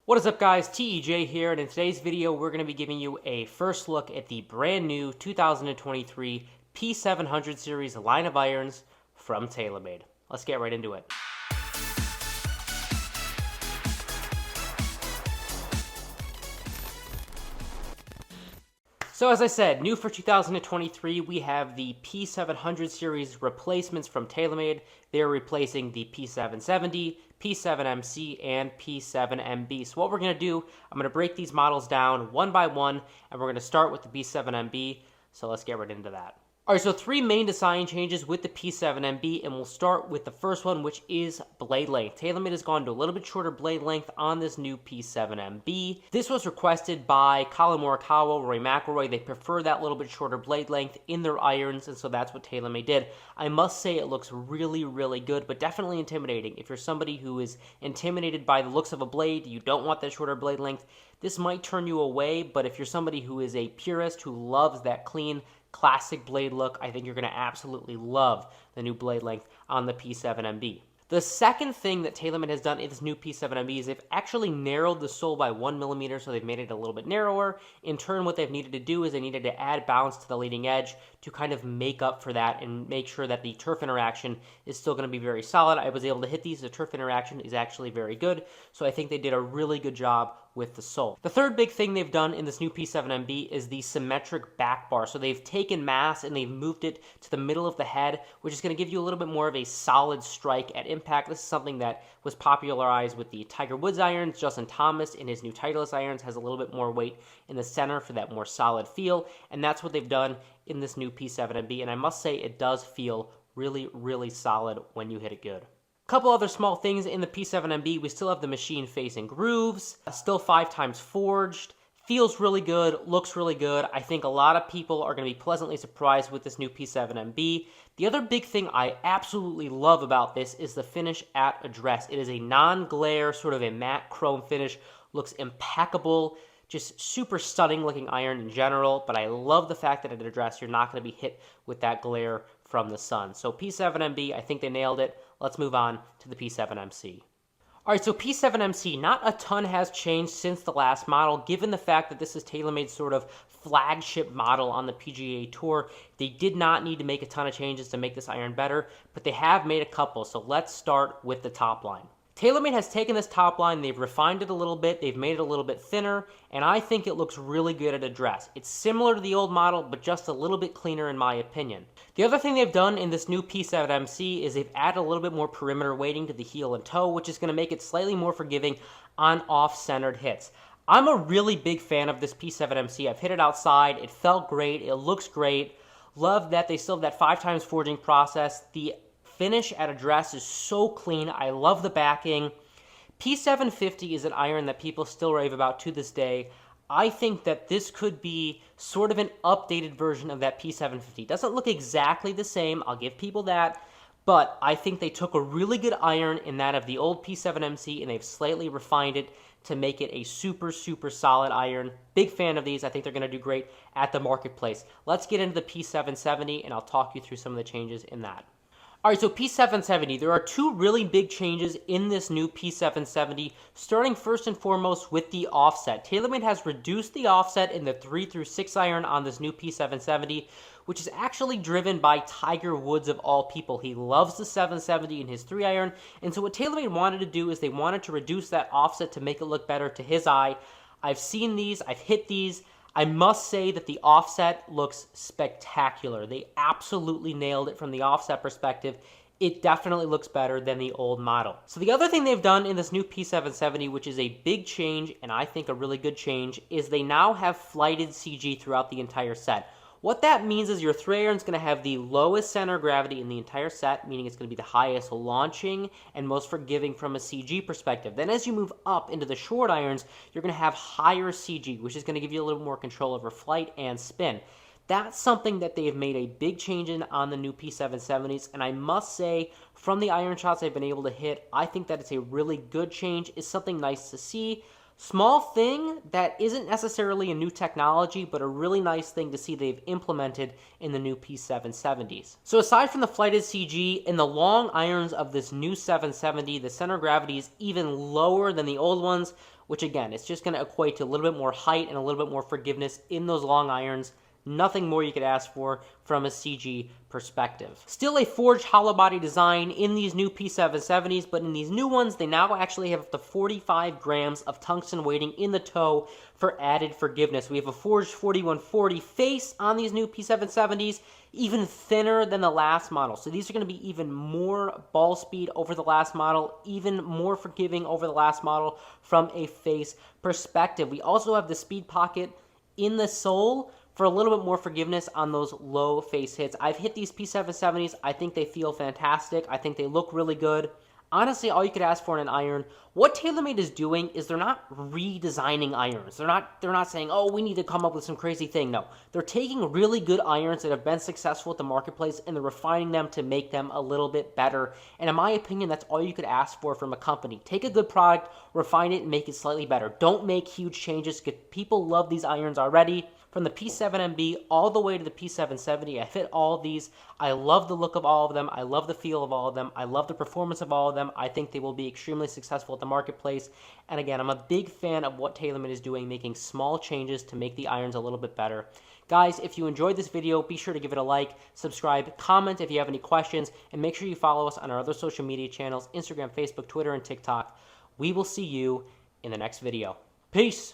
What is up, guys? TEJ here, and in today's video we're going to be giving you a first look at the brand new 2023 P700 series line of irons from Taylormade. Let's get right into it. So as I said, new for 2023, we have the P700 series replacements from Taylormade. They're replacing the P770, P7MC, and P7MB. So what we're going to do, I'm going to break these models down one by one, and we're going to start with the P7MB. So let's get right into that. Alright, so three main design changes with the P7MB, and we'll start with the first one, which is blade length. Taylormade has gone to a little bit shorter blade length on this new P7MB. This was requested by Colin Morikawa, Rory McIlroy. They prefer that little bit shorter blade length in their irons, and so that's what Taylormade did. I must say it looks really, really good, but definitely intimidating. If you're somebody who is intimidated by the looks of a blade, you don't want that shorter blade length, this might turn you away, but if you're somebody who is a purist who loves that clean, classic blade look, I think you're going to absolutely love the new blade length on the P7MB. The second thing that Taylormade has done in this new P7MB is they've actually narrowed the sole by 1 millimeter, so they've made it a little bit narrower. In turn, what they've needed to do is they needed to add bounce to the leading edge to kind of make up for that and make sure that the turf interaction is still going to be very solid. I was able to hit these. The turf interaction is actually very good, so I think they did a really good job with the sole. The third big thing they've done in this new P7MB is the symmetric back bar. So they've taken mass and they've moved it to the middle of the head, which is going to give you a little bit more of a solid strike at impact. This is something that was popularized with the Tiger Woods irons. Justin Thomas in his new Titleist irons has a little bit more weight in the center for that more solid feel, and that's what they've done in this new P7MB, and I must say it does feel really, really solid when you hit it good. Couple other small things in the P7MB. We still have the machine facing grooves, still 5x forged, feels really good, looks really good. I think a lot of people are going to be pleasantly surprised with this new P7MB. The other big thing I absolutely love about this is the finish at address. It is a non-glare, sort of a matte chrome finish, looks impeccable, just super stunning looking iron in general, but I love the fact that at address you're not going to be hit with that glare from the sun. So P7MB, I think they nailed it. Let's move on to the P7MC. Alright, so P7MC, not a ton has changed since the last model, given the fact that this is Taylormade's sort of flagship model on the PGA Tour. They did not need to make a ton of changes to make this iron better, but they have made a couple, so let's start with the top line. Taylormade has taken this top line, they've refined it a little bit, they've made it a little bit thinner, and I think it looks really good at address. It's similar to the old model, but just a little bit cleaner in my opinion. The other thing they've done in this new P7MC is they've added a little bit more perimeter weighting to the heel and toe, which is going to make it slightly more forgiving on off-centered hits. I'm a really big fan of this P7MC. I've hit it outside, it felt great, it looks great. Love that they still have that 5x forging process. The finish at address is so clean. I love the backing. P750 is an iron that people still rave about to this day. I think that this could be sort of an updated version of that P750. Doesn't look exactly the same, I'll give people that, but I think they took a really good iron in that of the old P7MC and they've slightly refined it to make it a super, super solid iron. Big fan of these. I think they're going to do great at the marketplace. Let's get into the P770 and I'll talk you through some of the changes in that. Alright, so P770, there are two really big changes in this new P770, starting first and foremost with the offset. Taylormade has reduced the offset in the 3 through 6 iron on this new P770, which is actually driven by Tiger Woods of all people. He loves the 770 in his 3 iron, and so what Taylormade wanted to do is they wanted to reduce that offset to make it look better to his eye. I've seen these, I've hit these. I must say that the offset looks spectacular. They absolutely nailed it from the offset perspective. It definitely looks better than the old model. So the other thing they've done in this new P770, which is a big change, and I think a really good change, is they now have flighted CG throughout the entire set. What that means is your 3 iron is going to have the lowest center of gravity in the entire set, meaning it's going to be the highest launching and most forgiving from a CG perspective. Then as you move up into the short irons, you're going to have higher CG, which is going to give you a little more control over flight and spin. That's something that they have made a big change in on the new P770s, and I must say, from the iron shots I've been able to hit, I think that it's a really good change. It's something nice to see. Small thing that isn't necessarily a new technology, but a really nice thing to see they've implemented in the new P770s. So aside from the flighted CG, in the long irons of this new 770, the center of gravity is even lower than the old ones, which again, it's just going to equate to a little bit more height and a little bit more forgiveness in those long irons. Nothing more you could ask for from a CG perspective. Still a forged hollow body design in these new P770s, but in these new ones, they now actually have up to 45 grams of tungsten weighting in the toe for added forgiveness. We have a forged 4140 face on these new P770s, even thinner than the last model. So these are going to be even more ball speed over the last model, even more forgiving over the last model from a face perspective. We also have the speed pocket in the sole for a little bit more forgiveness on those low face hits. I've hit these P770s. I think they feel fantastic. I think they look really good. Honestly, all you could ask for in an iron. What Taylormade is doing is they're not redesigning irons. They're not saying, oh, we need to come up with some crazy thing. No, they're taking really good irons that have been successful at the marketplace and they're refining them to make them a little bit better. And in my opinion, that's all you could ask for from a company. Take a good product, refine it, and make it slightly better. Don't make huge changes because people love these irons already. From the P7MB all the way to the P770, I fit all of these. I love the look of all of them. I love the feel of all of them. I love the performance of all of them. I think they will be extremely successful at the marketplace. And again, I'm a big fan of what Taylormade is doing, making small changes to make the irons a little bit better. Guys, if you enjoyed this video, be sure to give it a like, subscribe, comment if you have any questions, and make sure you follow us on our other social media channels, Instagram, Facebook, Twitter, and TikTok. We will see you in the next video. Peace!